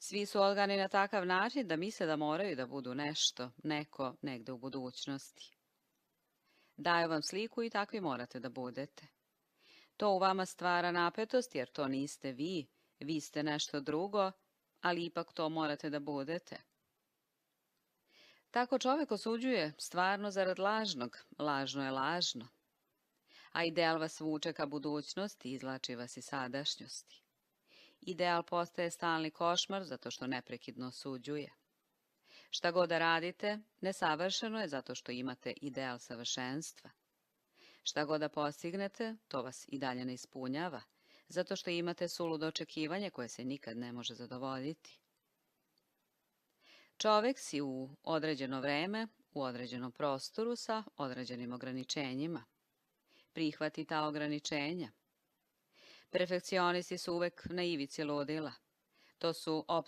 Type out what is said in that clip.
Svi su organi na takav način da misle da moraju da budu nešto, neko, negde u budućnosti. Daju vam sliku i takvi morate da budete. To u vama stvara napetost jer to niste vi, vi ste nešto drugo, ali ipak to morate da budete. Tako čovek osuđuje stvarno zarad lažnog, lažno je lažno. A ideal vas vuče ka budućnosti i izvlači vas iz sadašnjosti. Ideal postaje stalni košmar zato što neprekidno osuđuje. Šta god da radite, nesavršeno je zato što imate ideal savršenstva. Šta god da postignete, to vas i dalje ne ispunjava, zato što imate suludo očekivanje koje se nikad ne može zadovoljiti. Čovek si u određeno vreme, u određenom prostoru sa određenim ograničenjima. Prihvati ta ograničenja. Perfekcionisti su uvek na ivici ludila. To su